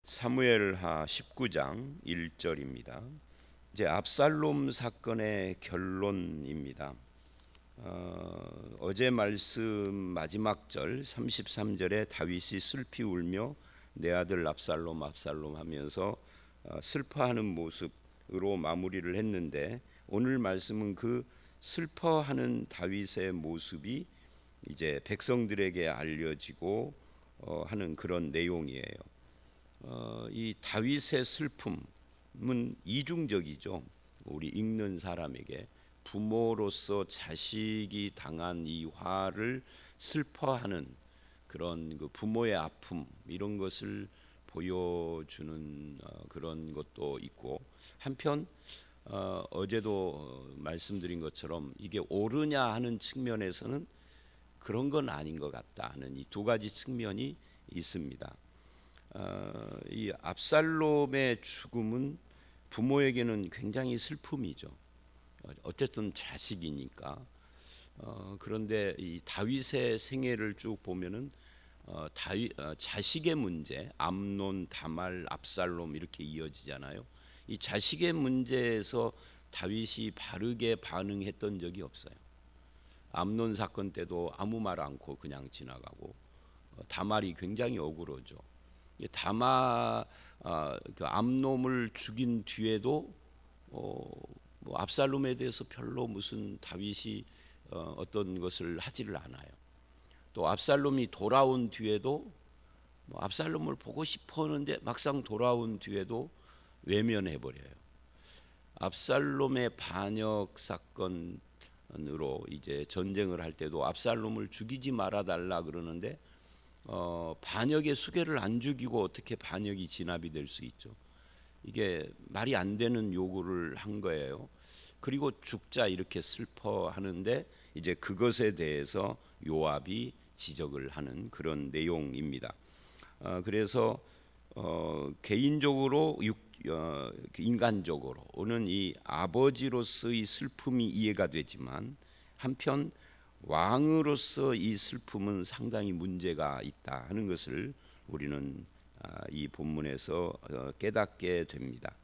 사무엘하 19장 1절입니다. 이제 압살롬 사건의 결론입니다. 어제 말씀 마지막 절 33절에 다윗이 슬피 울며 내 아들 압살롬 압살롬 하면서 슬퍼하는 모습으로 마무리를 했는데, 오늘 말씀은 그 슬퍼하는 다윗의 모습이 이제 백성들에게 알려지고 하는 그런 내용이에요. 이 다윗의 슬픔은 이중적이죠. 우리 읽는 사람에게 부모로서 자식이 당한 이 화를 슬퍼하는 그런 그 부모의 아픔, 이런 것을 보여주는 그런 것도 있고, 한편 어제도 말씀드린 것처럼 이게 옳으냐 하는 측면에서는 그런 건 아닌 것 같다 하는 이 두 가지 측면이 있습니다. 이 압살롬의 죽음은 부모에게는 굉장히 슬픔이죠. 어쨌든 자식이니까. 그런데 이 다윗의 생애를 쭉 보면은 자식의 문제, 암논, 다말, 압살롬 이렇게 이어지잖아요. 이 자식의 문제에서 다윗이 바르게 반응했던 적이 없어요. 암논 사건 때도 아무 말 않고 그냥 지나가고, 다말이 굉장히 억울하죠. 그 암놈을 죽인 뒤에도 뭐 압살롬에 대해서 별로 무슨 다윗이 어떤 것을 하지를 않아요. 또 압살롬이 돌아온 뒤에도 뭐 압살롬을 보고 싶었는데 막상 돌아온 뒤에도 외면해 버려요. 압살롬의 반역 사건으로 이제 전쟁을 할 때도 압살롬을 죽이지 말아 달라 그러는데 반역의 수괴를 안 죽이고 어떻게 반역이 진압이 될 수 있죠? 이게 말이 안 되는 요구를 한 거예요. 그리고 죽자 이렇게 슬퍼하는데 이제 그것에 대해서 요압이 지적을 하는 그런 내용입니다. 그래서 개인적으로 인간적으로는 이 아버지로서의 슬픔이 이해가 되지만, 한편 왕으로서 이 슬픔은 상당히 문제가 있다 하는 것을 우리는 이 본문에서 깨닫게 됩니다.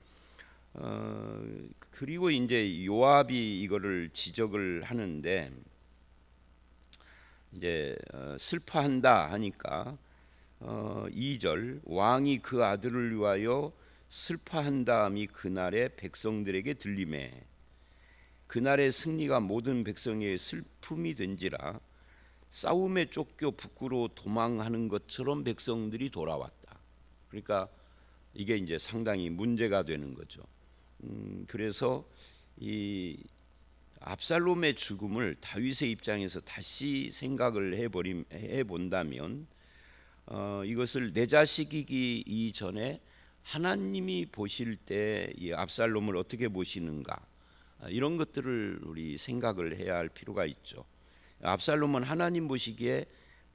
그리고 이제 요압이 이거를 지적을 하는데, 이제 슬퍼한다 하니까 2절 왕이 그 아들을 위하여 슬퍼한다함이 그날의 백성들에게 들리매 그날의 승리가 모든 백성의 슬픔이 된지라 싸움에 쫓겨 북으로 도망하는 것처럼 백성들이 돌아왔다. 그러니까 이게 이제 상당히 문제가 되는 거죠. 그래서 이 압살롬의 죽음을 다윗의 입장에서 다시 생각을 해본다면 이것을 내 자식이기 이전에 하나님이 보실 때 이 압살롬을 어떻게 보시는가, 이런 것들을 우리 생각을 해야 할 필요가 있죠. 압살롬은 하나님 보시기에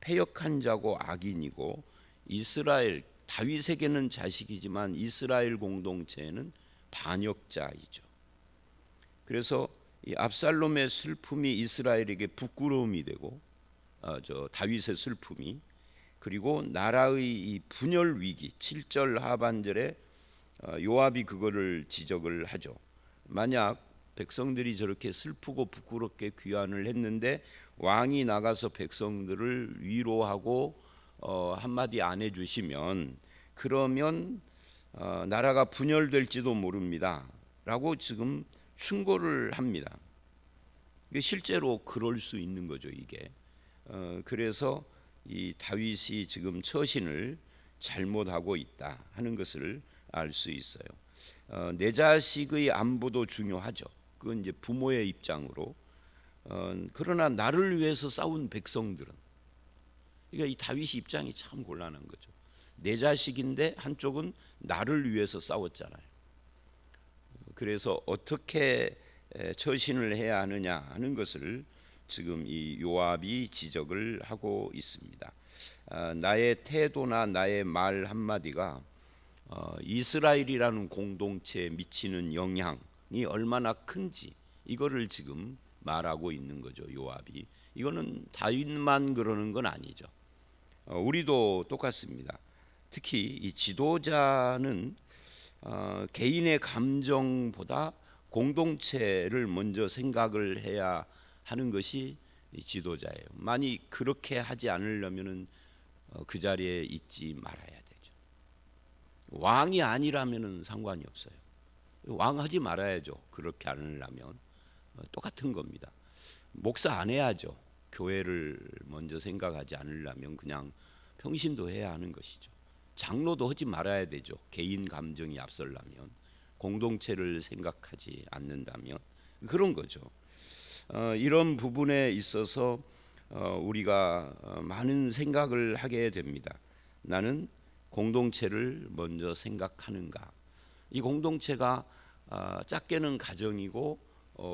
패역한 자고 악인이고, 이스라엘 다윗에게는 자식이지만 이스라엘 공동체에는 반역자이죠. 그래서 이 압살롬의 슬픔이 이스라엘에게 부끄러움이 되고, 다윗의 슬픔이, 그리고 나라의 이 분열 위기, 7절 하반절에 요압이 그거를 지적을 하죠. 만약 백성들이 저렇게 슬프고 부끄럽게 귀환을 했는데 왕이 나가서 백성들을 위로하고 한마디 안 해주시면 그러면 나라가 분열될지도 모릅니다 라고 지금 충고를 합니다. 이게 실제로 그럴 수 있는 거죠. 이게 그래서 이 다윗이 지금 처신을 잘못하고 있다 하는 것을 알 수 있어요. 내 자식의 안보도 중요하죠. 그건 이제 부모의 입장으로. 그러나 나를 위해서 싸운 백성들은, 그러니까 이 다윗이 입장이 참 곤란한 거죠. 내 자식인데 한쪽은 나를 위해서 싸웠잖아요. 그래서 어떻게 처신을 해야 하느냐 하는 것을 지금 이 요압이 지적을 하고 있습니다. 나의 태도나 나의 말 한마디가 이스라엘이라는 공동체에 미치는 영향이 얼마나 큰지, 이거를 지금 말하고 있는 거죠. 요압이. 이거는 다윗만 그러는 건 아니죠. 우리도 똑같습니다. 특히 이 지도자는 개인의 감정보다 공동체를 먼저 생각을 해야 하는 것이 이 지도자예요. 만약 그렇게 하지 않으려면은 그 자리에 있지 말아야 되죠. 왕이 아니라면은 상관이 없어요. 왕 하지 말아야죠. 그렇게 않으려면 똑같은 겁니다. 목사 안 해야죠. 교회를 먼저 생각하지 않으려면 그냥 평신도 해야 하는 것이죠. 장로도 하지 말아야 되죠. 개인 감정이 앞설려면, 공동체를 생각하지 않는다면 그런 거죠. 이런 부분에 있어서 우리가 많은 생각을 하게 됩니다. 나는 공동체를 먼저 생각하는가? 이 공동체가 작게는 가정이고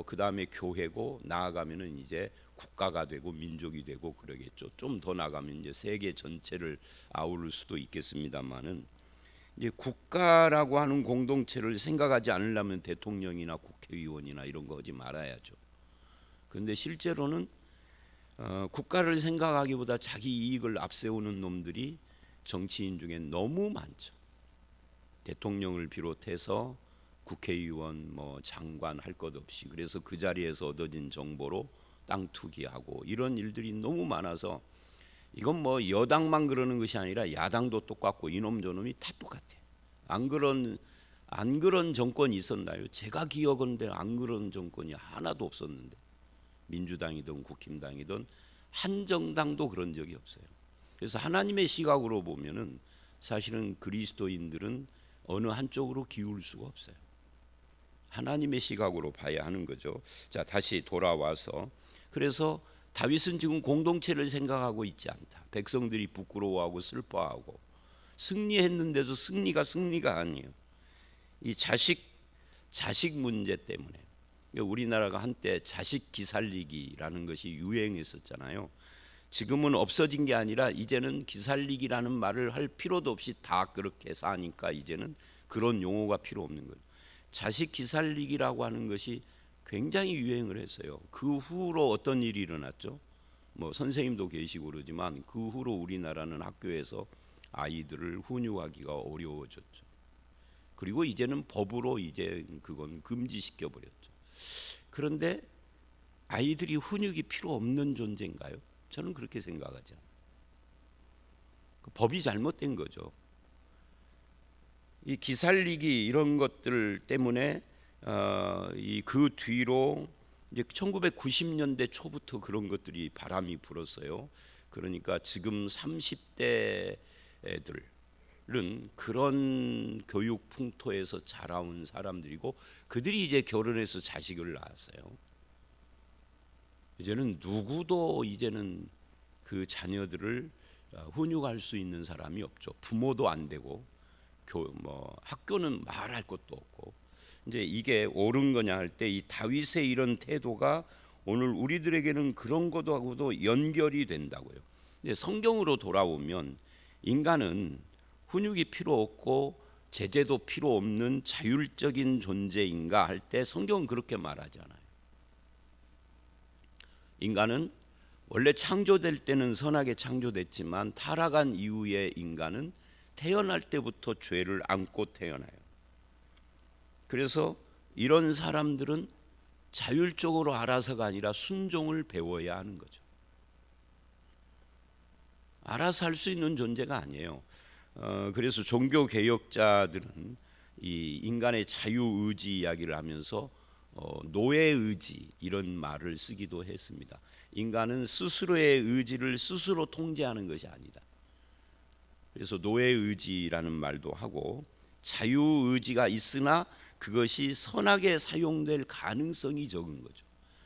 그 다음에 교회고 나아가면은 이제 국가가 되고 민족이 되고 그러겠죠. 좀 더 나가면 이제 세계 전체를 아우를 수도 있겠습니다만은 이제 국가라고 하는 공동체를 생각하지 않으려면 대통령이나 국회의원이나 이런 거 하지 말아야죠. 그런데 실제로는 국가를 생각하기보다 자기 이익을 앞세우는 놈들이 정치인 중에 너무 많죠. 대통령을 비롯해서 국회의원, 장관 할 것 없이 그래서 그 자리에서 얻어진 정보로 땅 투기하고 이런 일들이 너무 많아서 이건 여당만 그러는 것이 아니라 야당도 똑같고 이놈 저놈이 다 똑같아요. 안 그런 정권이 있었나요? 제가 기억하는데 안 그런 정권이 하나도 없었는데 민주당이든 국힘당이든 한 정당도 그런 적이 없어요. 그래서 하나님의 시각으로 보면은 사실은 그리스도인들은 어느 한쪽으로 기울 수가 없어요. 하나님의 시각으로 봐야 하는 거죠. 자, 다시 돌아와서 그래서 다윗은 지금 공동체를 생각하고 있지 않다. 백성들이 부끄러워하고 슬퍼하고 승리했는데도 승리가 아니에요. 이 자식 문제 때문에 우리나라가 한때 자식 기살리기라는 것이 유행했었잖아요. 지금은 없어진 게 아니라 이제는 기살리기라는 말을 할 필요도 없이 다 그렇게 사니까 이제는 그런 용어가 필요 없는 거예요. 자식 기살리기라고 하는 것이 굉장히 유행을 했어요. 그 후로 어떤 일이 일어났죠? 선생님도 계시고 그러지만 그 후로 우리나라는 학교에서 아이들을 훈육하기가 어려워졌죠. 그리고 이제는 법으로 이제 그건 금지시켜 버렸죠. 그런데 아이들이 훈육이 필요 없는 존재인가요? 저는 그렇게 생각하죠. 법이 잘못된 거죠. 이 기살리기 이런 것들 때문에 그 뒤로 이제 1990년대 초부터 그런 것들이 바람이 불었어요. 그러니까 지금 30대 애들은 그런 교육 풍토에서 자라온 사람들이고 그들이 이제 결혼해서 자식을 낳았어요. 이제는 누구도 이제는 그 자녀들을 훈육할 수 있는 사람이 없죠. 부모도 안 되고 학교는 말할 것도 없고 이제 이게 옳은 거냐 할 때 이 다윗의 이런 태도가 오늘 우리들에게는 그런 것하고도 연결이 된다고요. 근데 성경으로 돌아오면 인간은 훈육이 필요 없고 제재도 필요 없는 자율적인 존재인가 할 때 성경은 그렇게 말하잖아요. 인간은 원래 창조될 때는 선하게 창조됐지만 타락한 이후에 인간은 태어날 때부터 죄를 안고 태어나요. 그래서 이런 사람들은 자율적으로 알아서가 아니라 순종을 배워야 하는 거죠. 알아서 할 수 있는 존재가 아니에요. 그래서 종교 개혁자들은 이 인간의 자유의지 이야기를 하면서 노예의지 이런 말을 쓰기도 했습니다. 인간은 스스로의 의지를 스스로 통제하는 것이 아니다. 그래서 노예의지라는 말도 하고 자유의지가 있으나 그것이 선하게 사용될 가능성이 적은 거죠.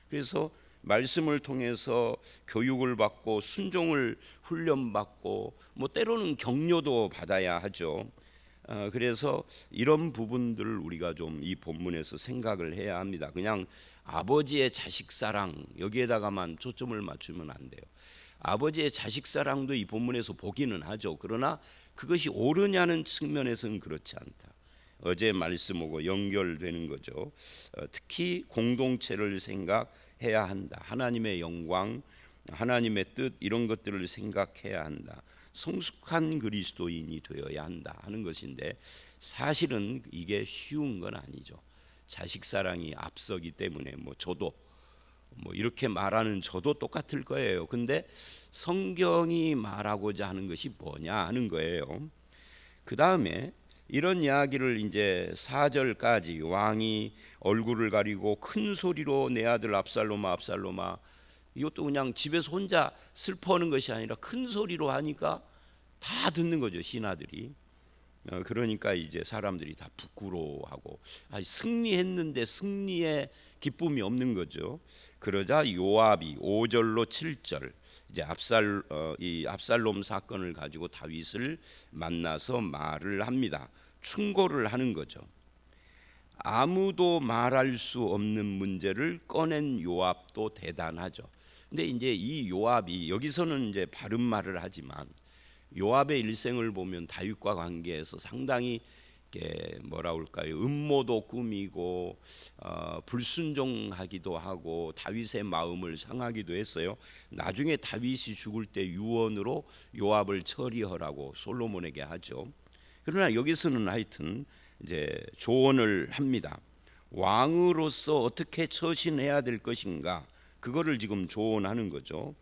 그래서 말씀을 통해서 교육을 받고 순종을 훈련받고 때로는 격려도 받아야 하죠. 그래서 이런 부분들을 우리가 좀 이 본문에서 생각을 해야 합니다. 그냥 아버지의 자식 사랑 여기에다가만 초점을 맞추면 안 돼요. 아버지의 자식 사랑도 이 본문에서 보기는 하죠. 그러나 그것이 옳으냐는 측면에서는 그렇지 않다. 어제 말씀하고 연결되는 거죠. 특히 공동체를 생각해야 한다. 하나님의 영광, 하나님의 뜻 이런 것들을 생각해야 한다. 성숙한 그리스도인이 되어야 한다 하는 것인데, 사실은 이게 쉬운 건 아니죠. 자식 사랑이 앞서기 때문에 저도 이렇게 말하는 저도 똑같을 거예요. 근데 성경이 말하고자 하는 것이 뭐냐 하는 거예요. 그 다음에 이런 이야기를 이제 4절까지 왕이 얼굴을 가리고 큰 소리로 내 아들 압살롬아 압살롬아, 이것도 그냥 집에서 혼자 슬퍼하는 것이 아니라 큰 소리로 하니까 다 듣는 거죠, 신하들이. 그러니까 이제 사람들이 다 부끄러워하고, 승리했는데 승리의 기쁨이 없는 거죠. 그러자 요압이 5절로 7절 이제 이 압살롬 사건을 가지고 다윗을 만나서 말을 합니다. 충고를 하는 거죠. 아무도 말할 수 없는 문제를 꺼낸 요압도 대단하죠. 근데 이제 이 요압이 여기서는 이제 바른 말을 하지만, 요압의 일생을 보면 다윗과 관계에서 상당히 뭐라 할까요? 음모도 꾸미고 불순종하기도 하고 다윗의 마음을 상하기도 했어요. 나중에 다윗이 죽을 때 유언으로 요압을 처리하라고 솔로몬에게 하죠. 그러나 여기서는 하여튼 이제 조언을 합니다. 왕으로서 어떻게 처신해야 될 것인가, 그거를 지금 조언하는 거죠.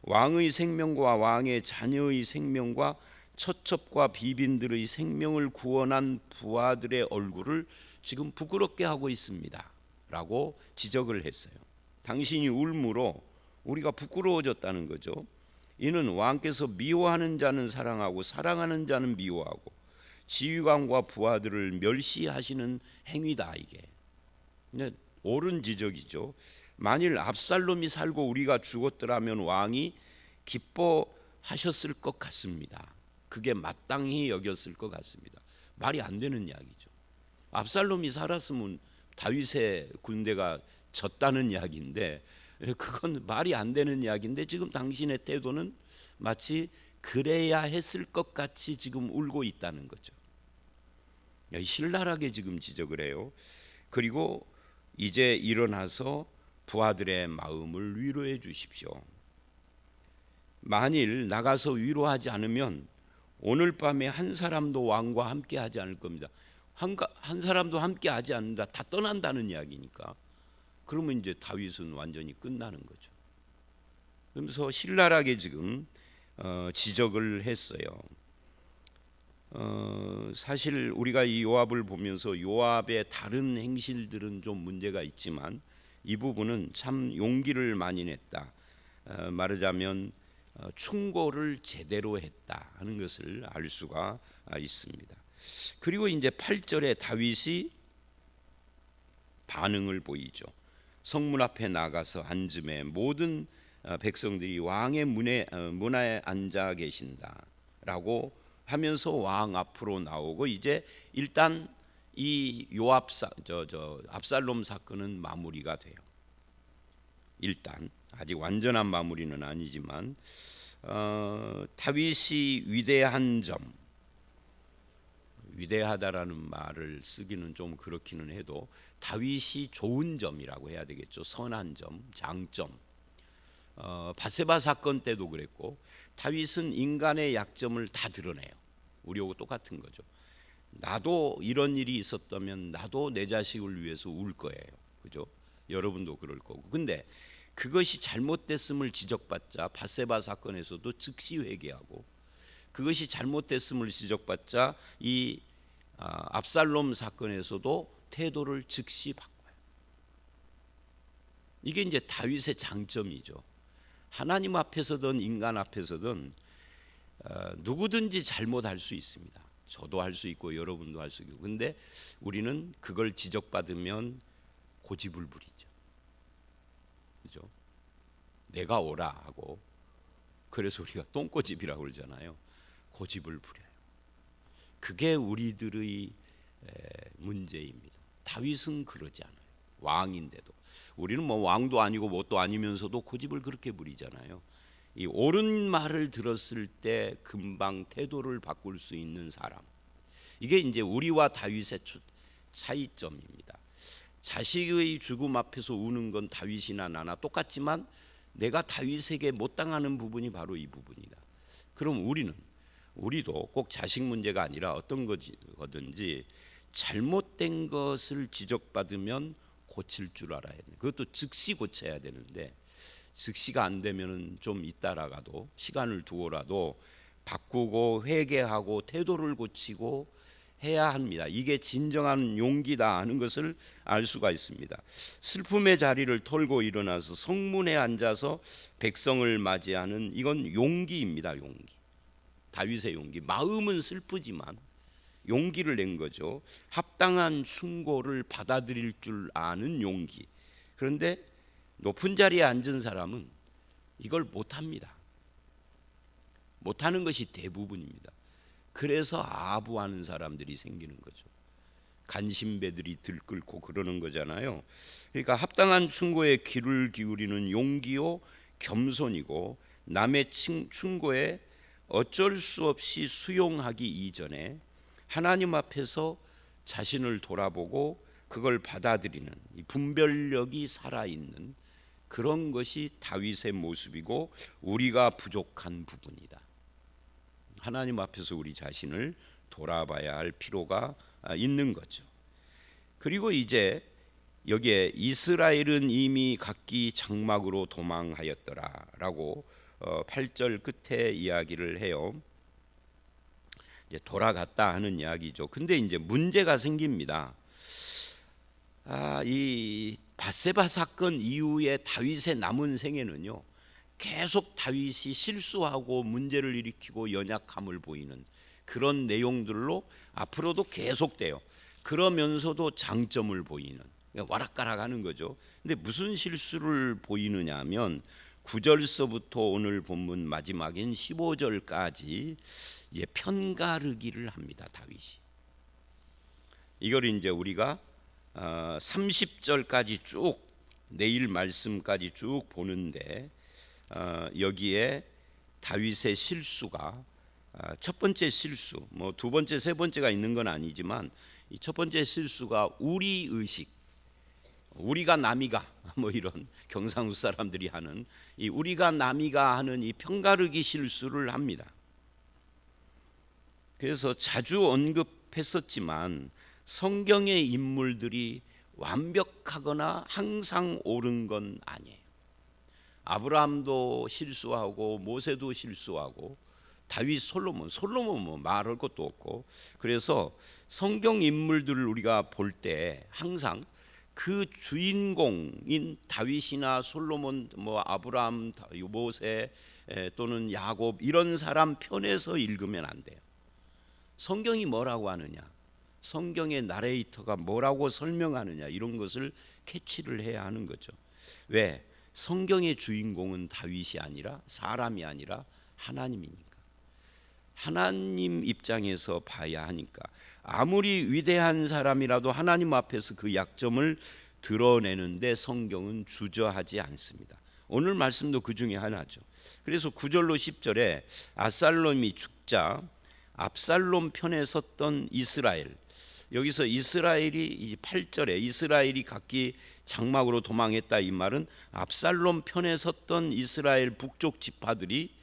왕의 생명과 왕의 자녀의 생명과 처첩과 비빈들의 생명을 구원한 부하들의 얼굴을 지금 부끄럽게 하고 있습니다 라고 지적을 했어요. 당신이 울므로 우리가 부끄러워졌다는 거죠. 이는 왕께서 미워하는 자는 사랑하고 사랑하는 자는 미워하고 지휘관과 부하들을 멸시하시는 행위다. 이게 옳은 지적이죠. 만일 압살롬이 살고 우리가 죽었더라면 왕이 기뻐하셨을 것 같습니다. 그게 마땅히 여겼을 것 같습니다. 말이 안 되는 이야기죠. 압살롬이 살았으면 다윗의 군대가 졌다는 이야기인데, 그건 말이 안 되는 이야기인데 지금 당신의 태도는 마치 그래야 했을 것 같이 지금 울고 있다는 거죠. 신랄하게 지금 지적을 해요. 그리고 이제 일어나서 부하들의 마음을 위로해 주십시오. 만일 나가서 위로하지 않으면 오늘 밤에 한 사람도 왕과 함께 하지 않을 겁니다. 한 사람도 함께 하지 않는다, 다 떠난다는 이야기니까. 그러면 이제 다윗은 완전히 끝나는 거죠. 그러면서 신랄하게 지금 지적을 했어요. 사실 우리가 이 요압을 보면서 요압의 다른 행실들은 좀 문제가 있지만 이 부분은 참 용기를 많이 냈다. 말하자면 충고를 제대로 했다 하는 것을 알 수가 있습니다. 그리고 이제 8절에 다윗이 반응을 보이죠. 성문 앞에 나가서 앉음에 모든 백성들이 왕의 문에 앉아 계신다라고 하면서 왕 앞으로 나오고, 이제 일단 이 압살롬 사건은 마무리가 돼요. 일단 아직 완전한 마무리는 아니지만 다윗이 위대한 점, 위대하다라는 말을 쓰기는 좀 그렇기는 해도 다윗이 좋은 점이라고 해야 되겠죠. 선한 점, 장점. 바세바 사건 때도 그랬고, 다윗은 인간의 약점을 다 드러내요. 우리하고 똑같은 거죠. 나도 이런 일이 있었다면 나도 내 자식을 위해서 울 거예요. 그죠? 여러분도 그럴 거고. 근데 그것이 잘못됐음을 지적받자 바세바 사건에서도 즉시 회개하고, 그것이 잘못됐음을 지적받자 이 압살롬 사건에서도 태도를 즉시 바꿔요. 이게 이제 다윗의 장점이죠. 하나님 앞에서든 인간 앞에서든 누구든지 잘못할 수 있습니다. 저도 할 수 있고 여러분도 할 수 있고. 근데 우리는 그걸 지적받으면 고집을 부리죠. 그죠? 내가 오라 하고, 그래서 우리가 똥고집이라고 그러잖아요. 고집을 부려요. 그게 우리들의 문제입니다. 다윗은 그러지 않아요. 왕인데도. 우리는 뭐 왕도 아니고 뭣도 아니면서도 고집을 그렇게 부리잖아요. 이 옳은 말을 들었을 때 금방 태도를 바꿀 수 있는 사람, 이게 이제 우리와 다윗의 차이점입니다. 자식의 죽음 앞에서 우는 건 다윗이나 나나 똑같지만 내가 다윗에게 못 당하는 부분이 바로 이 부분이다. 그럼 우리는 우리도 꼭 자식 문제가 아니라 어떤 거든지 잘못된 것을 지적받으면 고칠 줄 알아야 돼요. 그것도 즉시 고쳐야 되는데 즉시가 안 되면은 좀 있다라도 시간을 두고라도 바꾸고 회개하고 태도를 고치고 해야 합니다. 이게 진정한 용기다 하는 것을 알 수가 있습니다. 슬픔의 자리를 털고 일어나서 성문에 앉아서 백성을 맞이하는 이건 용기입니다. 용기. 다윗의 용기. 마음은 슬프지만 용기를 낸 거죠. 합당한 충고를 받아들일 줄 아는 용기. 그런데 높은 자리에 앉은 사람은 이걸 못합니다. 못하는 것이 대부분입니다. 그래서 아부하는 사람들이 생기는 거죠. 간신배들이 들끓고 그러는 거잖아요. 그러니까 합당한 충고에 귀를 기울이는 용기요 겸손이고 남의 충고에 어쩔 수 없이 수용하기 이전에 하나님 앞에서 자신을 돌아보고 그걸 받아들이는 이 분별력이 살아있는 그런 것이 다윗의 모습이고 우리가 부족한 부분이다. 하나님 앞에서 우리 자신을 돌아봐야 할 필요가 있는 거죠. 그리고 이제 여기에 이스라엘은 이미 각기 장막으로 도망하였더라라고 8절 끝에 이야기를 해요. 이제 돌아갔다 하는 이야기죠. 근데 이제 문제가 생깁니다. 이 밧세바 사건 이후에 다윗의 남은 생애는요. 계속 다윗이 실수하고 문제를 일으키고 연약함을 보이는 그런 내용들로 앞으로도 계속돼요. 그러면서도 장점을 보이는 와락가락하는 거죠. 근데 무슨 실수를 보이느냐 하면 9절서부터 오늘 본문 마지막인 15절까지 편가르기를 합니다. 다윗이. 이걸 이제 우리가 30절까지 쭉 내일 말씀까지 쭉 보는데 여기에 다윗의 실수가 첫 번째 실수, 뭐 두 번째, 세 번째가 있는 건 아니지만 이 첫 번째 실수가 우리 의식, 우리가 남이가 뭐 이런 경상도 사람들이 하는 이 우리가 남이가 하는 이 편가르기 실수를 합니다. 그래서 자주 언급했었지만 성경의 인물들이 완벽하거나 항상 옳은 건 아니에요. 아브라함도 실수하고 모세도 실수하고 다윗, 솔로몬 뭐 말할 것도 없고 그래서 성경 인물들을 우리가 볼 때 항상 그 주인공인 다윗이나 솔로몬, 뭐 아브라함, 모세 또는 야곱 이런 사람 편에서 읽으면 안 돼요. 성경이 뭐라고 하느냐, 성경의 나레이터가 뭐라고 설명하느냐 이런 것을 캐치를 해야 하는 거죠. 왜? 성경의 주인공은 다윗이 아니라 사람이 아니라 하나님이니까. 하나님 입장에서 봐야 하니까 아무리 위대한 사람이라도 하나님 앞에서 그 약점을 드러내는데 성경은 주저하지 않습니다. 오늘 말씀도 그 중에 하나죠. 그래서 9절로 10절에 압살롬이 죽자 압살롬 편에 섰던 이스라엘, 여기서 이스라엘이 8절에 이스라엘이 각기 장막으로 도망했다 이 말은 압살롬 편에 섰던 이스라엘 북쪽 지파들이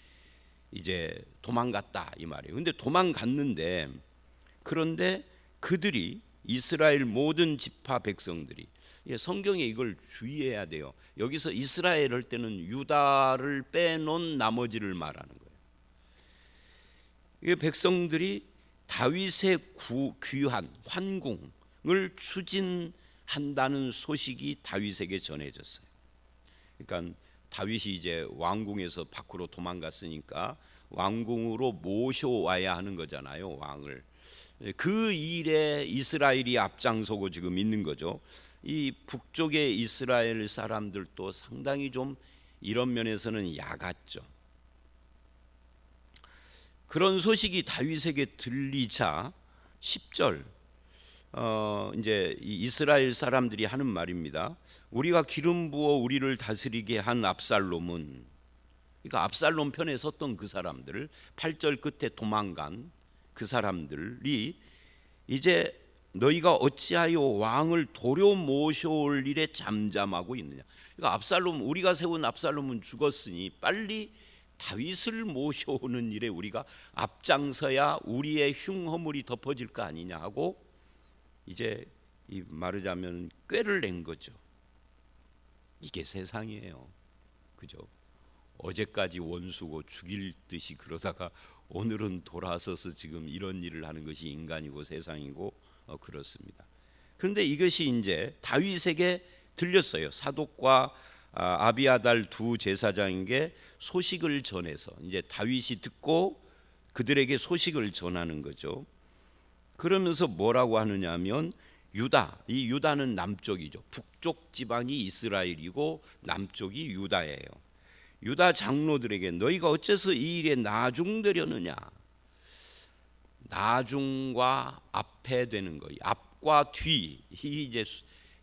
이제 도망갔다 이 말이에요. 근데 도망갔는데 그런데 그들이 이스라엘 모든 지파 백성들이 성경에 이걸 주의해야 돼요. 여기서 이스라엘 할 때는 유다를 빼놓은 나머지를 말하는 거예요. 백성들이 다윗의 귀한 환궁을 추진한다는 소식이 다윗에게 전해졌어요. 그러니까 다윗이 이제 왕궁에서 밖으로 도망갔으니까 왕궁으로 모셔와야 하는 거잖아요, 왕을. 그 일에 이스라엘이 앞장서고 지금 있는 거죠. 이 북쪽의 이스라엘 사람들도 상당히 좀 이런 면에서는 야갔죠. 그런 소식이 다윗에게 들리자 10절 이제 이스라엘 사람들이 하는 말입니다. 우리가 기름 부어 우리를 다스리게 한 압살롬은, 그러니까 압살롬 편에 섰던 그 사람들, 8절 끝에 도망간 그 사람들이 이제 너희가 어찌하여 왕을 도려 모셔올 일에 잠잠하고 있느냐. 그러니까 압살롬, 우리가 세운 압살롬은 죽었으니 빨리 다윗을 모셔오는 일에 우리가 앞장서야 우리의 흉허물이 덮어질 거 아니냐 하고 이제 말하자면 꾀를 낸 거죠. 이게 세상이에요. 그죠? 어제까지 원수고 죽일 듯이 그러다가 오늘은 돌아서서 지금 이런 일을 하는 것이 인간이고 세상이고 그렇습니다. 그런데 이것이 이제 다윗에게 들렸어요. 사독과 아비아달 두 제사장에게 소식을 전해서 이제 다윗이 듣고 그들에게 소식을 전하는 거죠. 그러면서 뭐라고 하느냐면 유다, 이 유다는 남쪽이죠. 북쪽 지방이 이스라엘이고 남쪽이 유다예요. 유다 장로들에게 너희가 어째서 이 일에 나중되려느냐. 나중과 앞에 되는 거예요. 앞과 뒤, 이제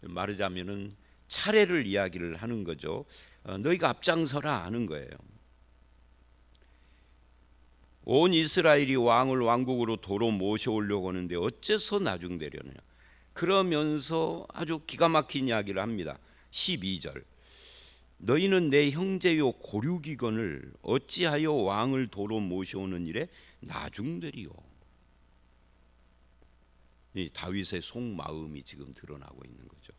말하자면은 차례를 이야기를 하는 거죠. 너희가 앞장서라 하는 거예요. 온 이스라엘이 왕을 왕국으로 도로 모셔오려고 하는데 어째서 나중되려느냐. 그러면서 아주 기가 막힌 이야기를 합니다. 12절 너희는 내 형제요 고류기건을 어찌하여 왕을 도로 모셔오는 일에 나중되리요. 이 다윗의 속마음이 지금 드러나고 있는 거죠.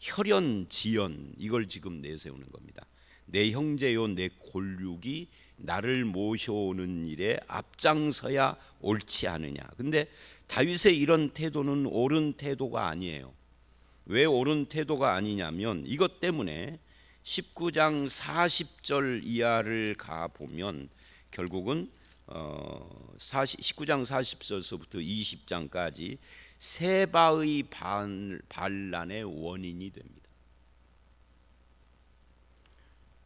혈연 지연 이걸 지금 내세우는 겁니다. 내 형제요 내 골육이 나를 모셔오는 일에 앞장서야 옳지 않으냐. 근데 다윗의 이런 태도는 옳은 태도가 아니에요. 왜 옳은 태도가 아니냐면 이것 때문에 19장 40절 이하를 가보면 결국은 19장 40절서부터 20장까지 세바의 반란의 원인이 됩니다.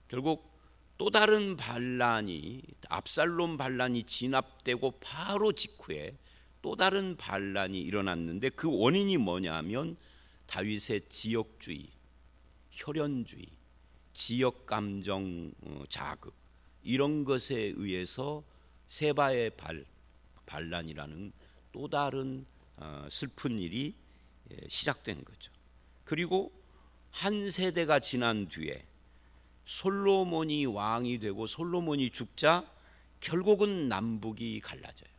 결국 또 다른 반란이 압살롬 반란이 진압되고 바로 직후에 또 다른 반란이 일어났는데 그 원인이 뭐냐면 다윗의 지역주의, 혈연주의, 지역 감정 자극 이런 것에 의해서 세바의 반란이라는 또 다른 슬픈 일이 시작된 거죠. 그리고 한 세대가 지난 뒤에 솔로몬이 왕이 되고 솔로몬이 죽자 결국은 남북이 갈라져요.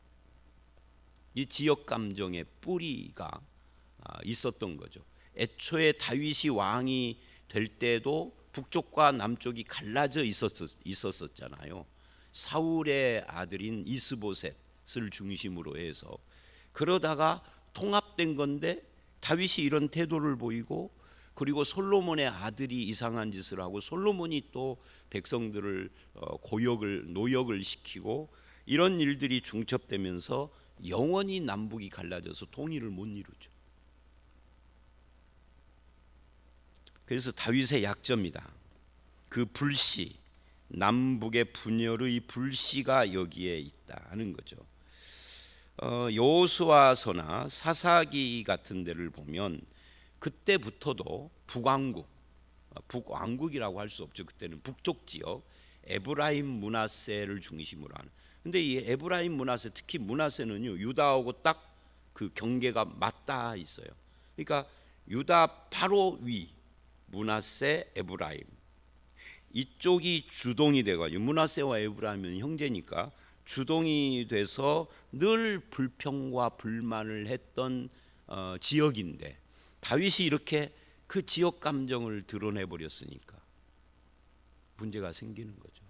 이 지역 감정의 뿌리가 있었던 거죠. 애초에 다윗이 왕이 될 때도 북쪽과 남쪽이 갈라져 있었잖아요. 사울의 아들인 이스보셋을 중심으로 해서 그러다가 통합된 건데 다윗이 이런 태도를 보이고 그리고 솔로몬의 아들이 이상한 짓을 하고 솔로몬이 또 백성들을 노역을 시키고 이런 일들이 중첩되면서 영원히 남북이 갈라져서 통일을 못 이루죠. 그래서 다윗의 약점이다. 그 불씨, 남북의 분열의 불씨가 여기에 있다 하는 거죠. 여호수아서나 사사기 같은 데를 보면 그때부터도 북왕국이라고 할 수 없죠. 그때는 북쪽 지역 에브라임 므낫세를 중심으로 하는. 근데 이 에브라임 므낫세, 특히 므낫세는요 유다하고 딱 그 경계가 맞닿아 있어요. 그러니까 유다 바로 위 므낫세, 에브라임 이쪽이 주동이 돼가지고 므낫세와 에브라임은 형제니까 주동이 돼서 늘 불평과 불만을 했던 지역인데 다윗이 이렇게 그 지역 감정을 드러내 버렸으니까 문제가 생기는 거죠.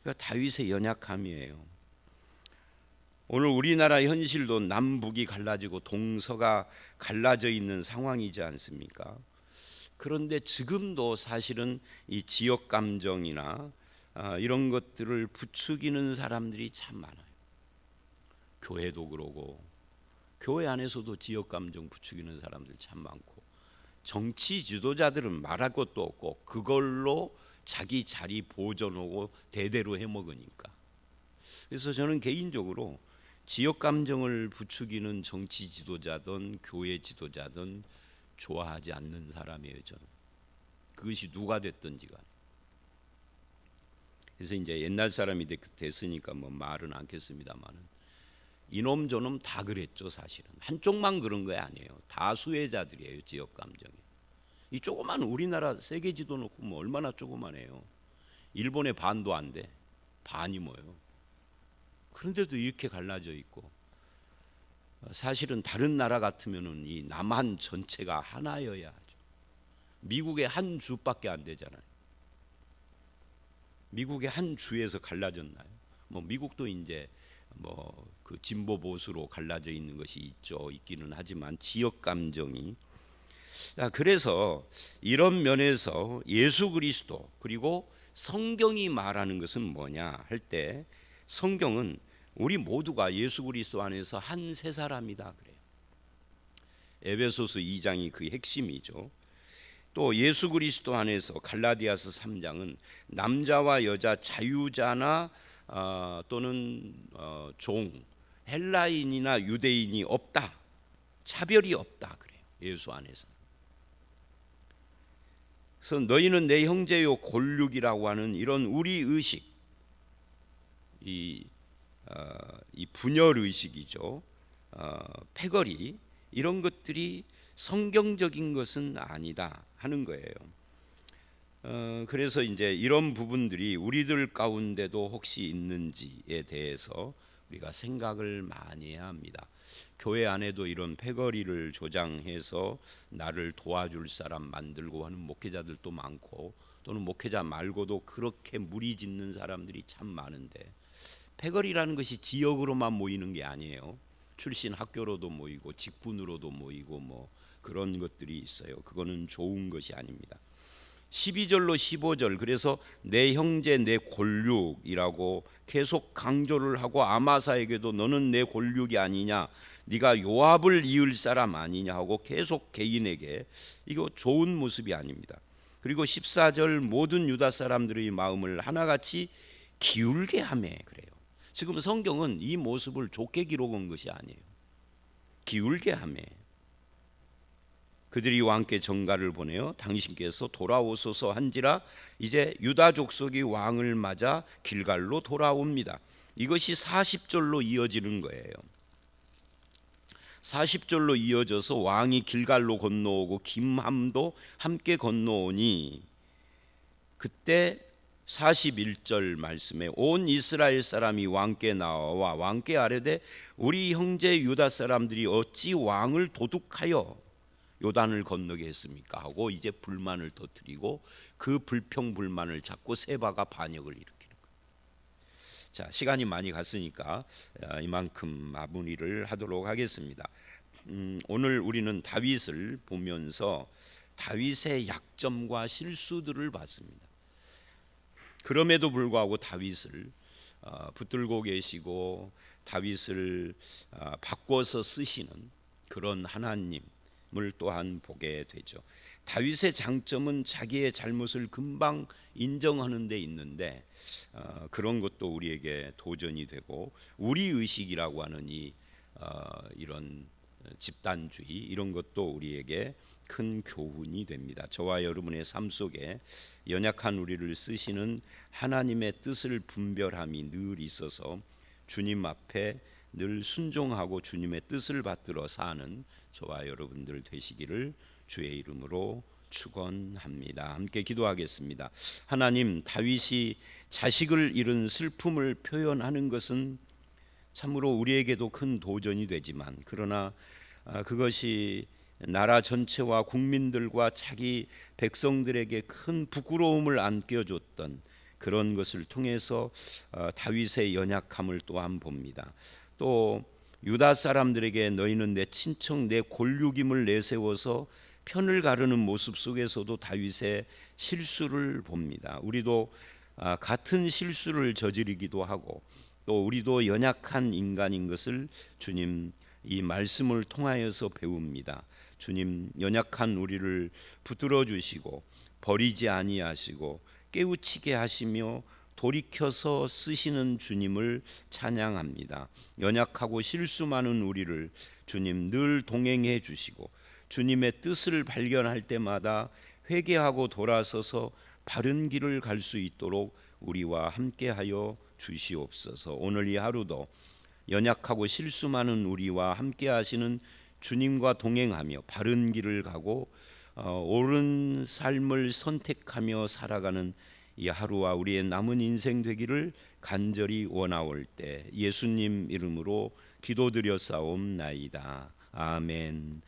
그러니까 다윗의 연약함이에요. 오늘 우리나라 현실도 남북이 갈라지고 동서가 갈라져 있는 상황이지 않습니까? 그런데 지금도 사실은 이 지역 감정이나 이런 것들을 부추기는 사람들이 참 많아요. 교회도 그러고 교회 안에서도 지역 감정 부추기는 사람들 참 많고 정치 지도자들은 말할 것도 없고 그걸로 자기 자리 보존하고 대대로 해먹으니까. 그래서 저는 개인적으로 지역 감정을 부추기는 정치 지도자든 교회 지도자든 좋아하지 않는 사람이에요. 저는 그것이 누가 됐든지 간에. 그래서 이제 옛날 사람이 됐으니까 뭐 말은 않겠습니다만은 이놈 저놈 다 그랬죠. 사실은 한쪽만 그런 거 아니에요. 다수혜자들이에요. 지역 감정이. 이 조그만 우리나라 세계 지도 놓고 뭐 얼마나 조그만해요. 일본의 반도 안 돼. 반이 모여요. 그런데도 이렇게 갈라져 있고, 사실은 다른 나라 같으면은 이 남한 전체가 하나여야 하죠. 미국의 한 주밖에 안 되잖아요. 미국의 한 주에서 갈라졌나요? 뭐 미국도 이제 뭐 그 진보 보수로 갈라져 있는 것이 있기는 하지만 지역 감정이. 그래서 이런 면에서 예수 그리스도 그리고 성경이 말하는 것은 뭐냐 할 때, 성경은 우리 모두가 예수 그리스도 안에서 한 세 사람이다 그래요. 에베소서 2장이 그 핵심이죠. 또 예수 그리스도 안에서 갈라디아서 3장은 남자와 여자, 자유자나 또는 종, 헬라인이나 유대인이 없다, 차별이 없다 그래요. 예수 안에서. 그래서 너희는 내 형제요 골육이라고 하는 이런 우리 의식, 이 분열 의식이죠. 패거리, 이런 것들이 성경적인 것은 아니다 하는 거예요. 그래서 이제 이런 부분들이 우리들 가운데도 혹시 있는지에 대해서 우리가 생각을 많이 해야 합니다. 교회 안에도 이런 패거리를 조장해서 나를 도와줄 사람 만들고 하는 목회자들도 많고, 또는 목회자 말고도 그렇게 무리짓는 사람들이 참 많은데, 패거리라는 것이 지역으로만 모이는 게 아니에요. 출신 학교로도 모이고 직분으로도 모이고 뭐 그런 것들이 있어요. 그거는 좋은 것이 아닙니다. 12절로 15절, 그래서 내 형제 내 골육이라고 계속 강조를 하고, 아마사에게도 너는 내 골육이 아니냐, 네가 요압을 이을 사람 아니냐 하고 계속 개인에게, 이거 좋은 모습이 아닙니다. 그리고 14절 모든 유다 사람들의 마음을 하나같이 기울게 하며 그래요. 지금 성경은 이 모습을 좋게 기록한 것이 아니에요. 기울게 하며 그들이 왕께 전가를 보내어 당신께서 돌아오소서 한지라, 이제 유다 족속이 왕을 맞아 길갈로 돌아옵니다. 이것이 40절로 이어지는 거예요. 40절로 이어져서 왕이 길갈로 건너오고 김함도 함께 건너오니, 그때 41절 말씀에 온 이스라엘 사람이 왕께 나와 왕께 아뢰되 우리 형제 유다 사람들이 어찌 왕을 도둑하여 요단을 건너게 했습니까 하고 이제 불만을 터뜨리고, 그 불평 불만을 잡고 세바가 반역을 일으키는 거예요. 자, 시간이 많이 갔으니까 이만큼 마무리를 하도록 하겠습니다. 오늘 우리는 다윗을 보면서 다윗의 약점과 실수들을 봤습니다. 그럼에도 불구하고 다윗을 붙들고 계시고 다윗을 바꿔서 쓰시는 그런 하나님을 또한 보게 되죠. 다윗의 장점은 자기의 잘못을 금방 인정하는 데 있는데, 그런 것도 우리에게 도전이 되고, 우리 의식이라고 하는 이런 집단주의, 이런 것도 우리에게 큰 교훈이 됩니다. 저와 여러분의 삶 속에 연약한 우리를 쓰시는 하나님의 뜻을 분별함이 늘 있어서 주님 앞에 늘 순종하고 주님의 뜻을 받들어 사는 저와 여러분들 되시기를 주의 이름으로 축원합니다. 함께 기도하겠습니다. 하나님, 다윗이 자식을 잃은 슬픔을 표현하는 것은 참으로 우리에게도 큰 도전이 되지만, 그러나 그것이 나라 전체와 국민들과 자기 백성들에게 큰 부끄러움을 안겨줬던 그런 것을 통해서 다윗의 연약함을 또한 봅니다. 또 유다 사람들에게 너희는 내 친척 내 골육임을 내세워서 편을 가르는 모습 속에서도 다윗의 실수를 봅니다. 우리도 같은 실수를 저지르기도 하고, 또 우리도 연약한 인간인 것을 주님 이 말씀을 통하여서 배웁니다. 주님, 연약한 우리를 붙들어 주시고 버리지 아니하시고 깨우치게 하시며 돌이켜서 쓰시는 주님을 찬양합니다. 연약하고 실수 많은 우리를 주님 늘 동행해 주시고, 주님의 뜻을 발견할 때마다 회개하고 돌아서서 바른 길을 갈 수 있도록 우리와 함께하여 주시옵소서. 오늘 이 하루도 연약하고 실수 많은 우리와 함께하시는 주님과 동행하며 바른 길을 가고 옳은 삶을 선택하며 살아가는 이 하루와 우리의 남은 인생 되기를 간절히 원하올 때 예수님 이름으로 기도드려 싸움나이다. 아멘.